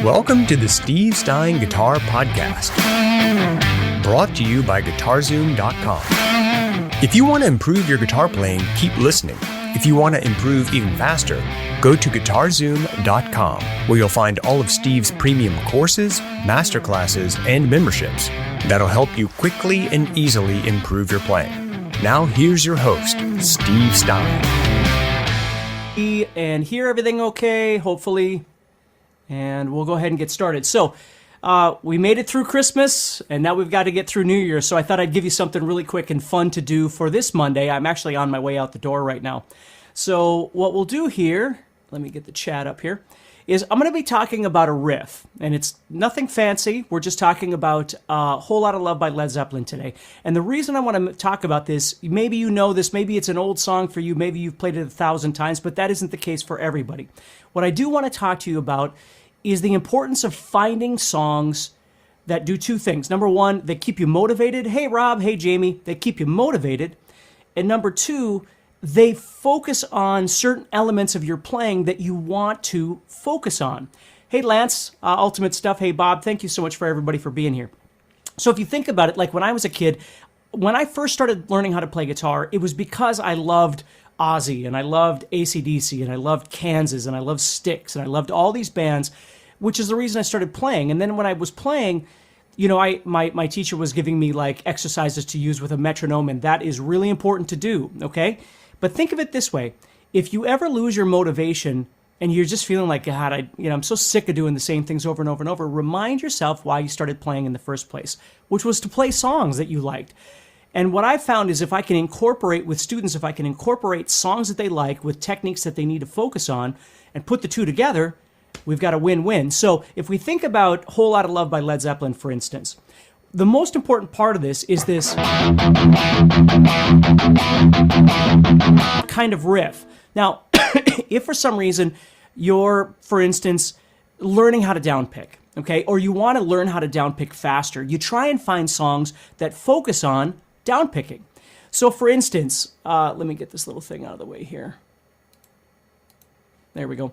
Welcome to the Steve Stine Guitar Podcast, brought to you by guitar-Zoom.com. If you want to improve your guitar playing, keep listening. If you want to improve even faster, go to guitar-Zoom.com, where you'll find all of Steve's premium courses, masterclasses, and memberships that'll help you quickly and easily improve your playing. Now here's your host, Steve Stine. And hear everything okay, hopefully. And we'll go ahead and get started. So, we made it through Christmas, and now we've got to get through New Year. So I thought I'd give you something really quick and fun to do for this Monday. I'm actually on my way out the door right now. So what we'll do here, let me get the chat up here, is I'm going to be talking about a riff. And it's nothing fancy. We're just talking about a Whole Lotta Love by Led Zeppelin today. And the reason I want to talk about this, maybe you know this, maybe it's an old song for you, maybe you've played it 1,000 times, but that isn't the case for everybody. What I do want to talk to you about is the importance of finding songs that do two things. Number one, they keep you motivated. Hey, Rob. Hey, Jamie. They keep you motivated. And number two, they focus on certain elements of your playing that you want to focus on. Hey, Lance, Ultimate Stuff. Hey, Bob. Thank you so much for everybody for being here. So if you think about it, like when I was a kid, when I first started learning how to play guitar, it was because I loved Ozzy and I loved AC/DC and I loved Kansas and I loved Styx and I loved all these bands, which is the reason I started playing. And then when I was playing, you know, my teacher was giving me like exercises to use with a metronome, and that is really important to do, okay? But think of it this way. If you ever lose your motivation and you're just feeling like, God, I'm so sick of doing the same things over and over and over, remind yourself why you started playing in the first place, which was to play songs that you liked. And what I've found is if I can incorporate with students, if I can incorporate songs that they like with techniques that they need to focus on and put the two together, we've got a win-win. So if we think about Whole Lotta Love by Led Zeppelin, for instance, the most important part of this is this kind of riff. Now, if for some reason you're, for instance, learning how to downpick, okay, or you want to learn how to downpick faster, you try and find songs that focus on downpicking. So for instance, let me get this little thing out of the way here. There we go.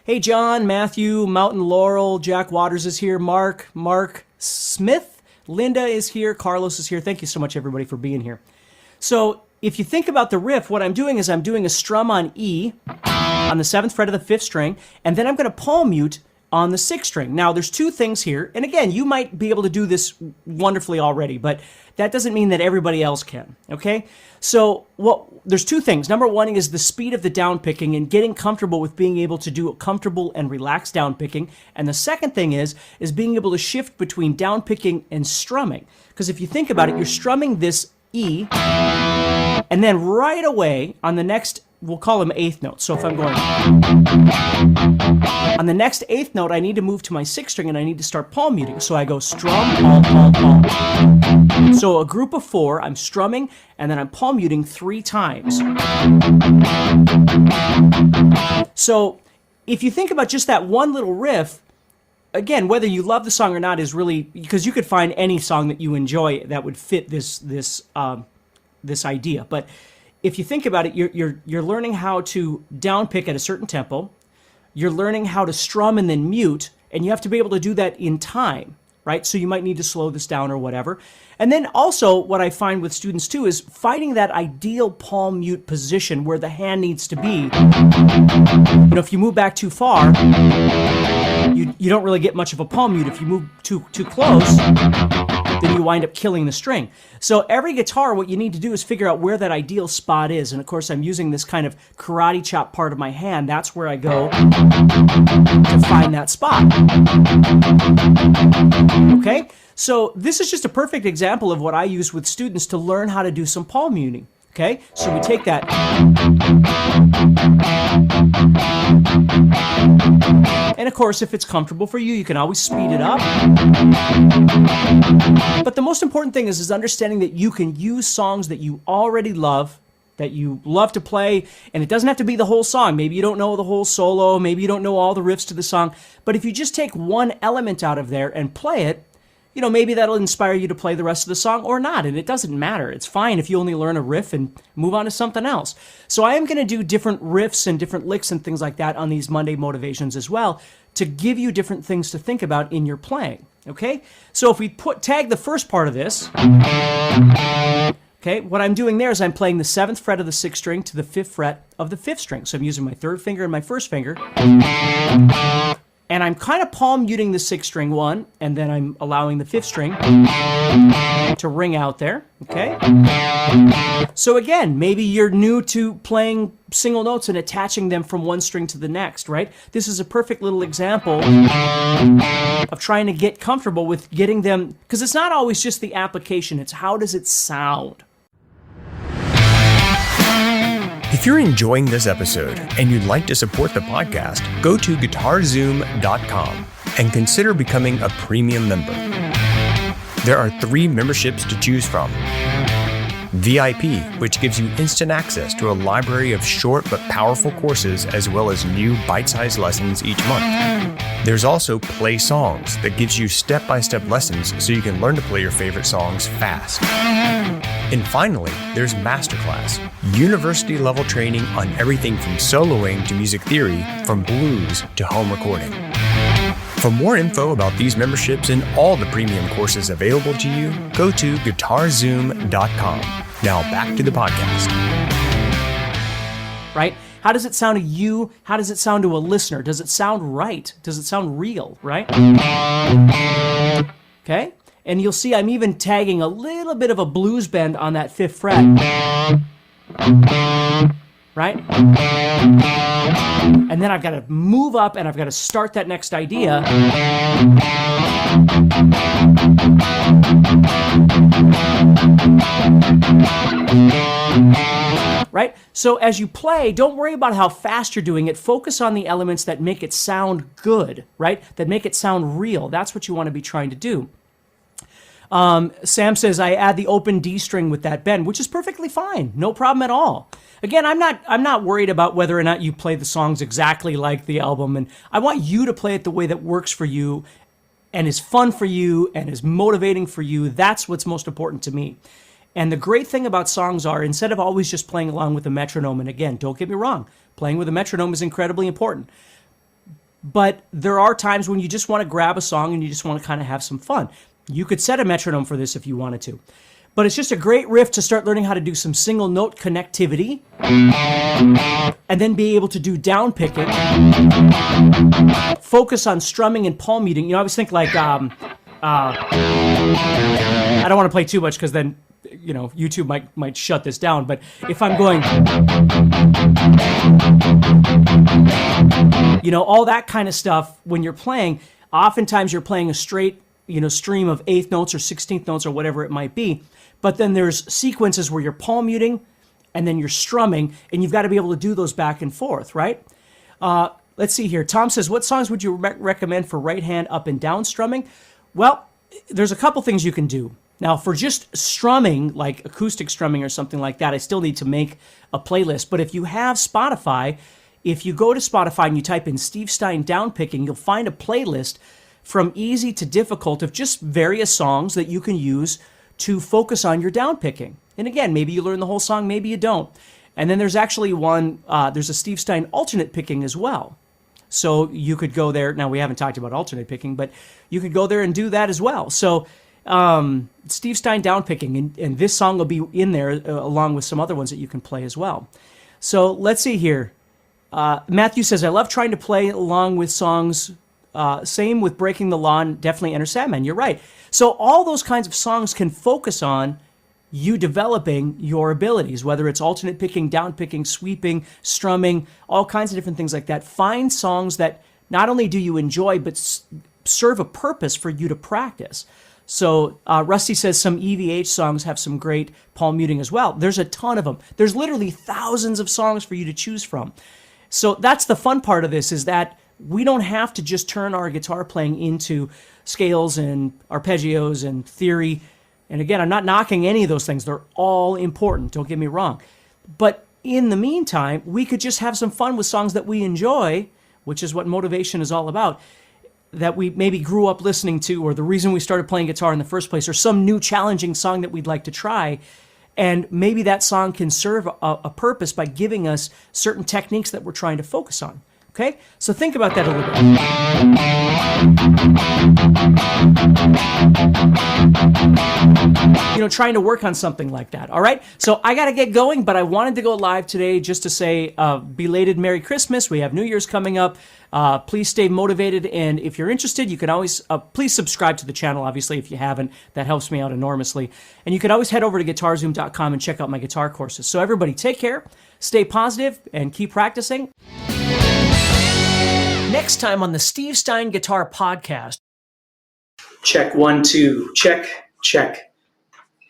Hey, John, Matthew, Mountain Laurel, Jack Waters is here, Mark Smith, Linda is here, Carlos is here. Thank you so much, everybody, for being here. So if you think about the riff, what I'm doing is I'm doing a strum on E on the 7th fret of the 5th string, and then I'm going to palm mute on the 6th string. Now, there's two things here, and again, you might be able to do this wonderfully already, but that doesn't mean that everybody else can, okay? So there's two things. Number one is the speed of the downpicking and getting comfortable with being able to do a comfortable and relaxed downpicking. And the second thing is being able to shift between downpicking and strumming. Because if you think about it, you're strumming this E, and then right away on the next, we'll call them 8th notes. So if I'm going on the next 8th note, I need to move to my 6th string and I need to start palm muting. So I go strum, palm, palm, palm. So a group of 4, I'm strumming and then I'm palm muting 3 times. So if you think about just that one little riff, again, whether you love the song or not is really, because you could find any song that you enjoy that would fit this idea. But if you think about it, you're learning how to downpick at a certain tempo. You're learning how to strum and then mute, and you have to be able to do that in time, right? So you might need to slow this down or whatever. And then also what I find with students too is finding that ideal palm mute position where the hand needs to be. You know, if you move back too far, you don't really get much of a palm mute. If you move too close, then you wind up killing the string. So every guitar, what you need to do is figure out where that ideal spot is. And of course, I'm using this kind of karate chop part of my hand. That's where I go to find that spot. Okay? So this is just a perfect example of what I use with students to learn how to do some palm muting. Okay? So we take that. And of course, if it's comfortable for you, you can always speed it up. But the most important thing is understanding that you can use songs that you already love, that you love to play, and it doesn't have to be the whole song. Maybe you don't know the whole solo, maybe you don't know all the riffs to the song, but if you just take one element out of there and play it, maybe that'll inspire you to play the rest of the song or not, and it doesn't matter. It's fine if you only learn a riff and move on to something else. So I am going to do different riffs and different licks and things like that on these Monday motivations as well to give you different things to think about in your playing, okay? So if we tag the first part of this, okay, what I'm doing there is I'm playing the 7th fret of the 6th string to the 5th fret of the 5th string. So I'm using my 3rd finger and my 1st finger. And I'm kind of palm muting the 6th string 1, and then I'm allowing the 5th string to ring out there, okay? So again, maybe you're new to playing single notes and attaching them from one string to the next, right? This is a perfect little example of trying to get comfortable with getting them, because it's not always just the application, it's how does it sound? If you're enjoying this episode and you'd like to support the podcast, go to guitar-Zoom.com and consider becoming a premium member. There are 3 memberships to choose from. VIP, which gives you instant access to a library of short but powerful courses as well as new bite-sized lessons each month. There's also Play Songs that gives you step-by-step lessons so you can learn to play your favorite songs fast. And finally, there's Masterclass, university-level training on everything from soloing to music theory, from blues to home recording. For more info about these memberships and all the premium courses available to you, go to guitar-Zoom.com. Now back to the podcast. Right? How does it sound to you? How does it sound to a listener? Does it sound right? Does it sound real, right? Okay? And you'll see I'm even tagging a little bit of a blues bend on that 5th fret. Right? And then I've got to move up and I've got to start that next idea. Right? So as you play, don't worry about how fast you're doing it. Focus on the elements that make it sound good, right? That make it sound real. That's what you want to be trying to do. Sam says, I add the open D string with that bend, which is perfectly fine. No problem at all. Again, I'm not worried about whether or not you play the songs exactly like the album, and I want you to play it the way that works for you and is fun for you and is motivating for you. That's what's most important to me. And the great thing about songs are, instead of always just playing along with a metronome, and again, don't get me wrong, playing with a metronome is incredibly important. But there are times when you just want to grab a song and you just want to kind of have some fun. You could set a metronome for this if you wanted to. But it's just a great riff to start learning how to do some single note connectivity and then be able to do down picking, focus on strumming and palm muting. You know, I always think like, I don't want to play too much because then, you know, YouTube might shut this down. But if I'm going, you know, all that kind of stuff when you're playing, oftentimes you're playing a straight, you know, stream of 8th notes or 16th notes or whatever it might be. But then there's sequences where you're palm muting and then you're strumming, and you've got to be able to do those back and forth, right? Let's see here. Tom says, what songs would you recommend for right hand up and down strumming? Well, there's a couple things you can do. Now, for just strumming, like acoustic strumming or something like that, I still need to make a playlist. But if you have Spotify, if you go to Spotify and you type in Steve Stine Downpicking, you'll find a playlist from easy to difficult of just various songs that you can use to focus on your downpicking. And again, maybe you learn the whole song, maybe you don't. And then there's actually one, there's a Steve Stine alternate picking as well. So you could go there. Now, we haven't talked about alternate picking, but you could go there and do that as well. So Steve Stine Downpicking, and this song will be in there along with some other ones that you can play as well. So let's see here. Matthew says, I love trying to play along with songs. Same with Breaking the Law and definitely Enter Sandman. You're right. So all those kinds of songs can focus on you developing your abilities, whether it's alternate picking, down picking, sweeping, strumming, all kinds of different things like that. Find songs that not only do you enjoy, but serve a purpose for you to practice. So Rusty says some EVH songs have some great palm muting as well. There's a ton of them. There's literally thousands of songs for you to choose from. So that's the fun part of this, is that we don't have to just turn our guitar playing into scales and arpeggios and theory. And again, I'm not knocking any of those things. They're all important. Don't get me wrong. But in the meantime, we could just have some fun with songs that we enjoy, which is what motivation is all about. that we maybe grew up listening to, or the reason we started playing guitar in the first place, or some new challenging song that we'd like to try. And maybe that song can serve a purpose by giving us certain techniques that we're trying to focus on. Okay? So think about that a little bit. Trying to work on something like that. All right? So I got to get going, but I wanted to go live today just to say belated Merry Christmas. We have New Year's coming up. Please stay motivated. And if you're interested, you can always, please subscribe to the channel, obviously, if you haven't. That helps me out enormously. And you can always head over to guitarzoom.com and check out my guitar courses. So everybody, take care, stay positive, and keep practicing. Next time on the Steve Stine Guitar Podcast. Check 1, 2, check.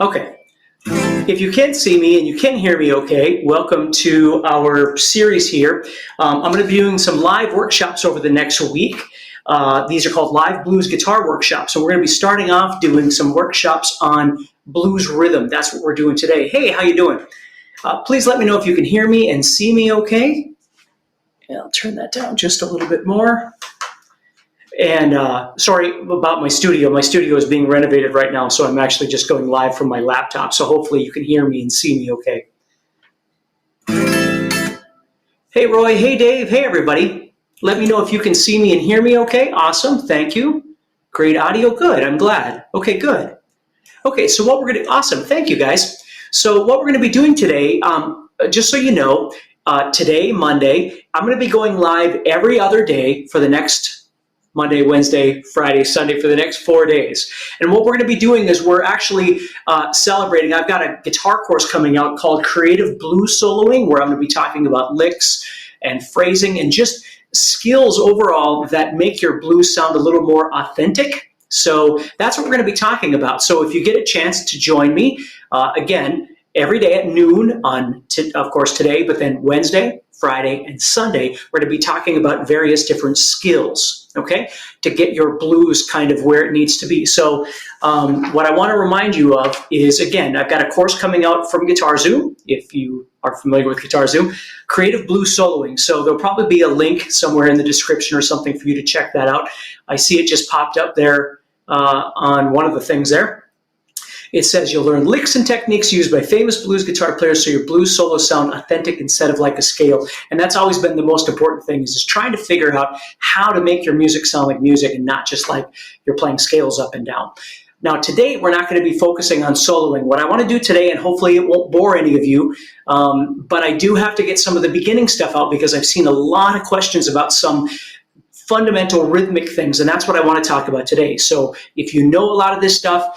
Okay. If you can see me and you can hear me okay, welcome to our series here. I'm going to be doing some live workshops over the next week. These are called live blues guitar workshops. So we're going to be starting off doing some workshops on blues rhythm. That's what we're doing today. Hey, how you doing? Please let me know if you can hear me and see me okay. I'll turn that down just a little bit more. And sorry about my studio. My studio is being renovated right now, so I'm actually just going live from my laptop. So hopefully you can hear me and see me okay. Hey, Roy. Hey, Dave. Hey, everybody. Let me know if you can see me and hear me okay. Awesome. Thank you. Great audio. Good. I'm glad. Okay, good. Okay, so what we're going to... Awesome. Thank you, guys. So what we're going to be doing today, just so you know, today, Monday, I'm going to be going live every other day for the next Monday, Wednesday, Friday, Sunday, for the next 4 days. And what we're going to be doing is we're actually celebrating. I've got a guitar course coming out called Creative Blues Soloing, where I'm going to be talking about licks and phrasing and just skills overall that make your blues sound a little more authentic. So that's what we're going to be talking about. So if you get a chance to join me, again, every day at noon on, of course, today, but then Wednesday, Friday, and Sunday, we're going to be talking about various different skills, okay, to get your blues kind of where it needs to be. So what I want to remind you of is, again, I've got a course coming out from GuitarZoom, if you are familiar with GuitarZoom, Creative Blues Soloing. So there'll probably be a link somewhere in the description or something for you to check that out. I see it just popped up there on one of the things there. It says you'll learn licks and techniques used by famous blues guitar players so your blues solos sound authentic instead of like a scale. And that's always been the most important thing, is just trying to figure out how to make your music sound like music and not just like you're playing scales up and down. Now, today, we're not going to be focusing on soloing. What I want to do today, and hopefully it won't bore any of you, but I do have to get some of the beginning stuff out because I've seen a lot of questions about some fundamental rhythmic things, and that's what I want to talk about today. So if you know a lot of this stuff,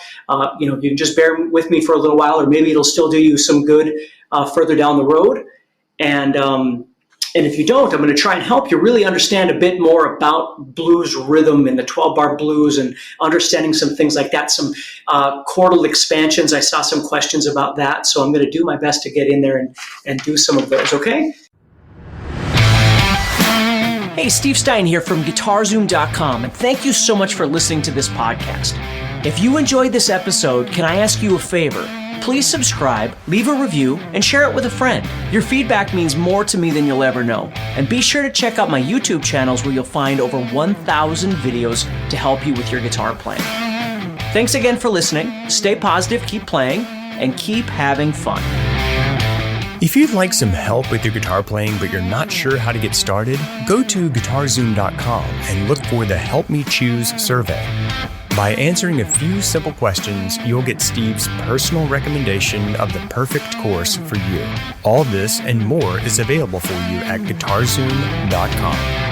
you can just bear with me for a little while, or maybe it'll still do you some good further down the road. And if you don't, I'm going to try and help you really understand a bit more about blues rhythm and the 12-bar blues and understanding some things like that, some chordal expansions. I saw some questions about that, so I'm going to do my best to get in there and do some of those, okay? Hey, Steve Stine here from guitarzoom.com, and thank you so much for listening to this podcast. If you enjoyed this episode, can I ask you a favor? Please subscribe, leave a review, and share it with a friend. Your feedback means more to me than you'll ever know. And be sure to check out my YouTube channels where you'll find over 1,000 videos to help you with your guitar playing. Thanks again for listening. Stay positive, keep playing, and keep having fun. If you'd like some help with your guitar playing but you're not sure how to get started, go to guitarzoom.com and look for the Help Me Choose survey. By answering a few simple questions, you'll get Steve's personal recommendation of the perfect course for you. All this and more is available for you at guitarzoom.com.